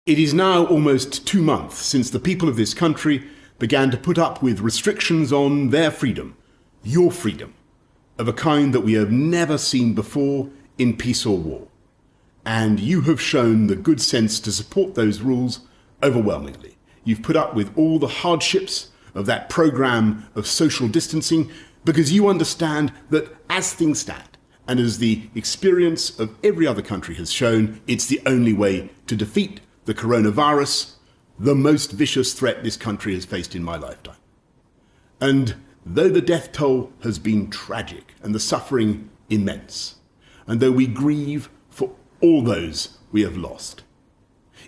It is now almost 2 months since the people of this country began to put up with restrictions on their freedom, your freedom, of a kind that we have never seen before in peace or war. And you have shown the good sense to support those rules overwhelmingly. You've put up with all the hardships of that program of social distancing because you understand that as things stand, and as the experience of every other country has shown, it's the only way to defeat the coronavirus, the most vicious threat this country has faced in my lifetime. And though the death toll has been tragic and the suffering immense, and though we grieve for all those we have lost,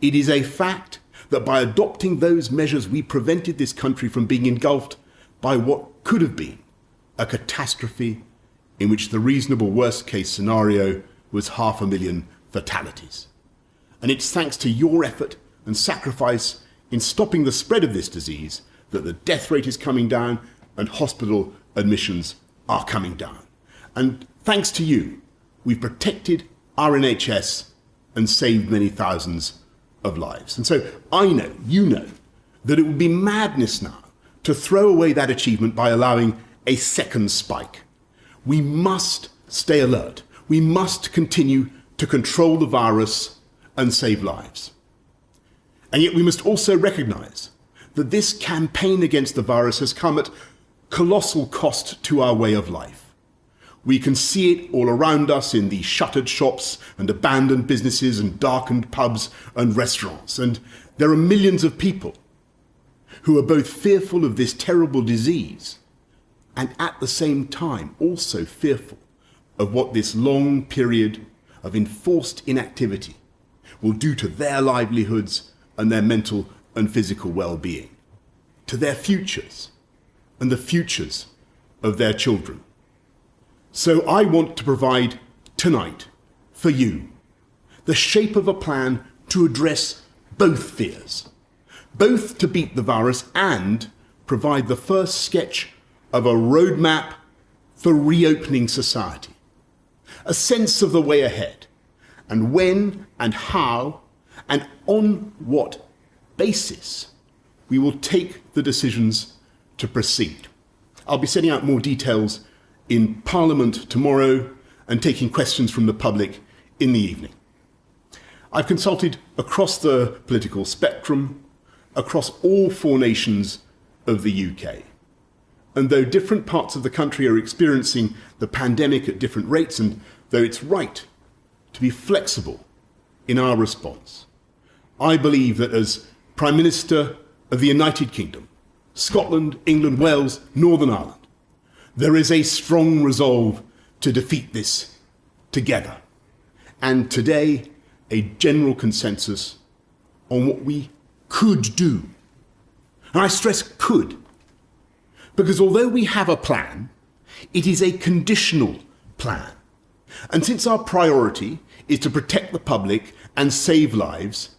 it is a fact that by adopting those measures we prevented this country from being engulfed by what could have been a catastrophe in which the reasonable worst-case scenario was 500,000 fatalities. And it's thanks to your effort and sacrifice in stopping the spread of this disease that the death rate is coming down and hospital admissions are coming down. And thanks to you, we've protected our NHS and saved many thousands of lives. And so I know, you know, that it would be madness now to throw away that achievement by allowing a second spike. We must stay alert. We must continue to control the virus and save lives. And yet we must also recognise that this campaign against the virus has come at colossal cost to our way of life. We can see it all around us in the shuttered shops and abandoned businesses and darkened pubs and restaurants. And there are millions of people who are both fearful of this terrible disease and at the same time also fearful of what this long period of enforced inactivity will do to their livelihoods and their mental and physical well-being, to their futures and the futures of their children. So I want to provide tonight for you the shape of a plan to address both fears, both to beat the virus and provide the first sketch of a roadmap for reopening society, a sense of the way ahead, and when and how and on what basis we will take the decisions to proceed. I'll be setting out more details in Parliament tomorrow and taking questions from the public in the evening. I've consulted across the political spectrum, across all 4 nations of the UK. And though different parts of the country are experiencing the pandemic at different rates, and though it's right to be flexible in our response, I believe that as Prime Minister of the United Kingdom, Scotland, England, Wales, Northern Ireland, there is a strong resolve to defeat this together. And today, a general consensus on what we could do. And I stress could, because although we have a plan, it is a conditional plan. And since our priority is to protect the public and save lives,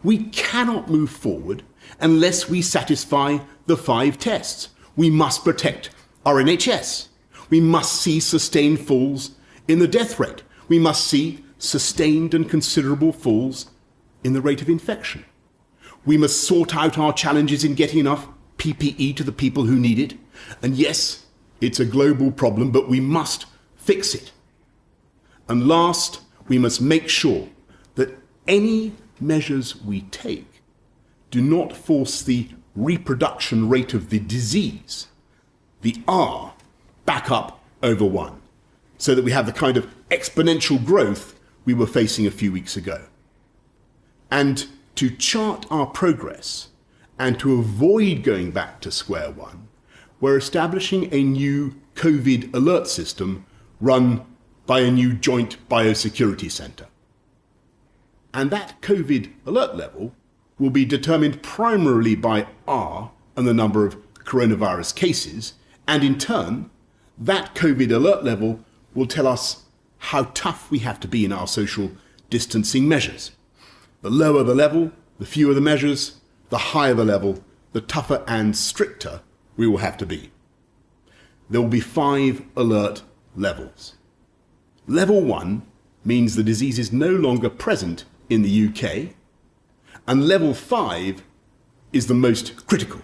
we cannot move forward unless we satisfy the 5 tests. We must protect our NHS. We must see sustained falls in the death rate. We must see sustained and considerable falls in the rate of infection. We must sort out our challenges in getting enough PPE to the people who need it. And yes, it's a global problem, but we must fix it. And last, we must make sure that any measures we take do not force the reproduction rate of the disease, the R, back up over 1, so that we have the kind of exponential growth we were facing a few weeks ago. And to chart our progress and to avoid going back to square one, we're establishing a new COVID alert system run by a new joint biosecurity centre. And that COVID alert level will be determined primarily by R and the number of coronavirus cases, and in turn, that COVID alert level will tell us how tough we have to be in our social distancing measures. The lower the level, the fewer the measures, the higher the level, the tougher and stricter we will have to be. There will be 5 alert levels. Level 1 means the disease is no longer present in the UK, And level 5 is the most critical,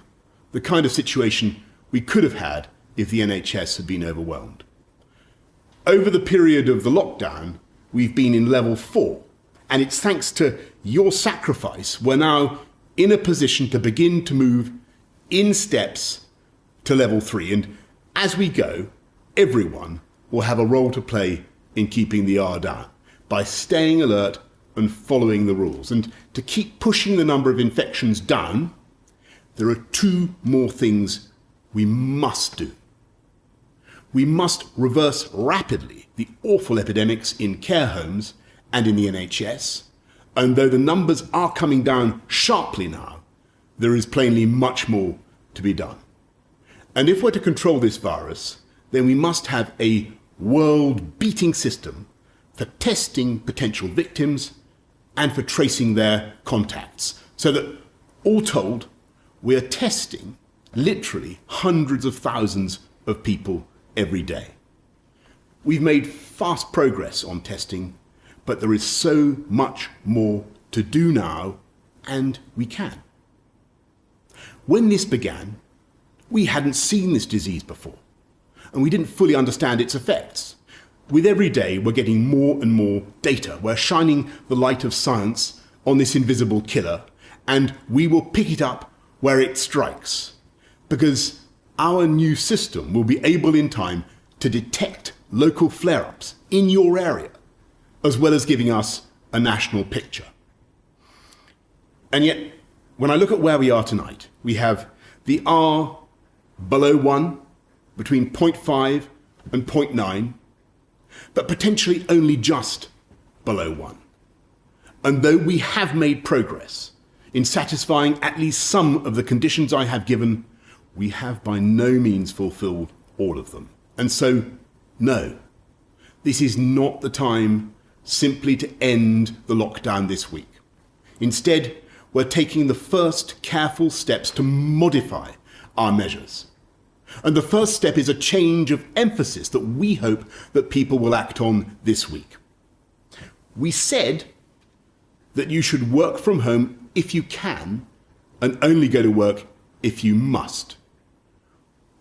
the kind of situation we could have had if the NHS had been overwhelmed. Over the period of the lockdown, we've been in level 4, and it's thanks to your sacrifice we're now in a position to begin to move in steps to level 3. And as we go, everyone will have a role to play in keeping the R down by staying alert and following the rules. And to keep pushing the number of infections down, there are 2 more things we must do. We must reverse rapidly the awful epidemics in care homes and in the NHS, and though the numbers are coming down sharply now, there is plainly much more to be done. And if we're to control this virus, then we must have a world-beating system for testing potential victims and for tracing their contacts, so that, all told, we're testing literally hundreds of thousands of people every day. We've made fast progress on testing, but there is so much more to do now, and we can. When this began, we hadn't seen this disease before, and we didn't fully understand its effects. With every day, we're getting more and more data. We're shining the light of science on this invisible killer, and we will pick it up where it strikes, because our new system will be able in time to detect local flare-ups in your area, as well as giving us a national picture. And yet, when I look at where we are tonight, we have the R below 1, between 0.5 and 0.9, but potentially only just below 1. And though we have made progress in satisfying at least some of the conditions I have given, we have by no means fulfilled all of them. And so, no, this is not the time simply to end the lockdown this week. Instead, we're taking the first careful steps to modify our measures. And the first step is a change of emphasis that we hope that people will act on this week. We said that you should work from home if you can, and only go to work if you must.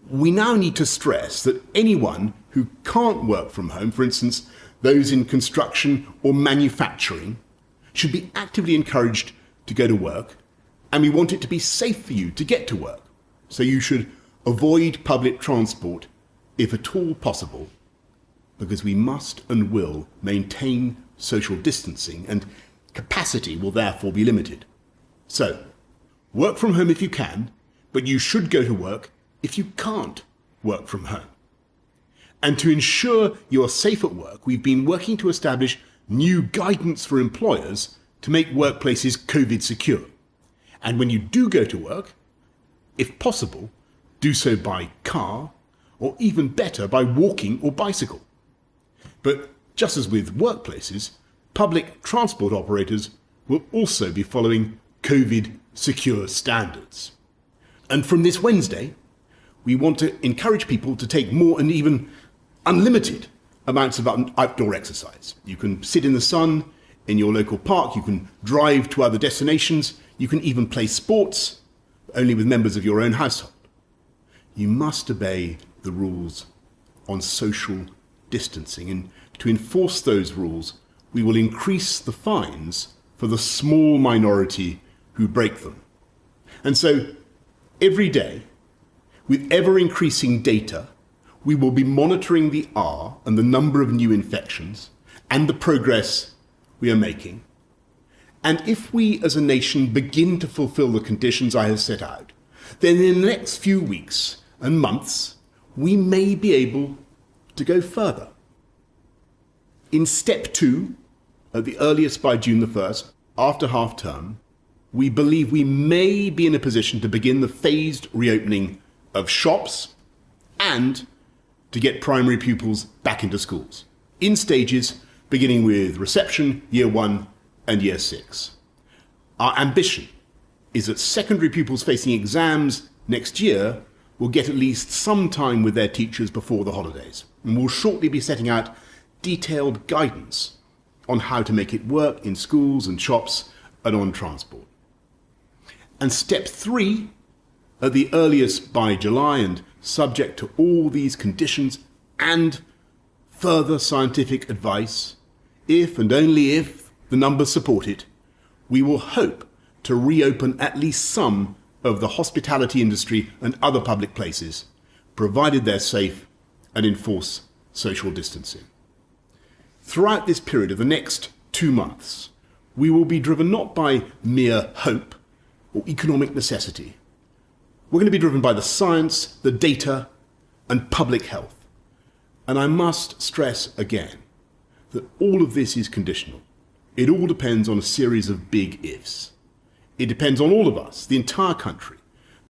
We now need to stress that anyone who can't work from home, for instance, those in construction or manufacturing, should be actively encouraged to go to work, and we want it to be safe for you to get to work. So you should avoid public transport if at all possible, because we must and will maintain social distancing, and capacity will therefore be limited. So, work from home if you can, but you should go to work if you can't work from home. And to ensure you are safe at work, we've been working to establish new guidance for employers to make workplaces COVID secure. And when you do go to work, if possible, do so by car, or even better, by walking or bicycle. But just as with workplaces, public transport operators will also be following COVID secure standards. And from this Wednesday, we want to encourage people to take more and even unlimited amounts of outdoor exercise. You can sit in the sun in your local park, you can drive to other destinations, you can even play sports, only with members of your own household. You must obey the rules on social distancing, and to enforce those rules, we will increase the fines for the small minority who break them. And so, every day, with ever-increasing data, we will be monitoring the R and the number of new infections and the progress we are making. And if we as a nation begin to fulfill the conditions I have set out, then in the next few weeks and months, we may be able to go further. In step 2, at the earliest by June the 1st, after half-term, we believe we may be in a position to begin the phased reopening of shops and to get primary pupils back into schools, in stages beginning with reception, year 1 and year 6. Our ambition is that secondary pupils facing exams next year will get at least some time with their teachers before the holidays, and we'll shortly be setting out detailed guidance on how to make it work in schools and shops and on transport. And step 3, at the earliest by July and subject to all these conditions and further scientific advice, if and only if the numbers support it, we will hope to reopen at least some of the hospitality industry and other public places, provided they're safe and enforce social distancing. Throughout this period of the next 2 months, we will be driven not by mere hope or economic necessity. We're going to be driven by the science, the data, and public health. And I must stress again that all of this is conditional. It all depends on a series of big ifs. It depends on all of us, the entire country,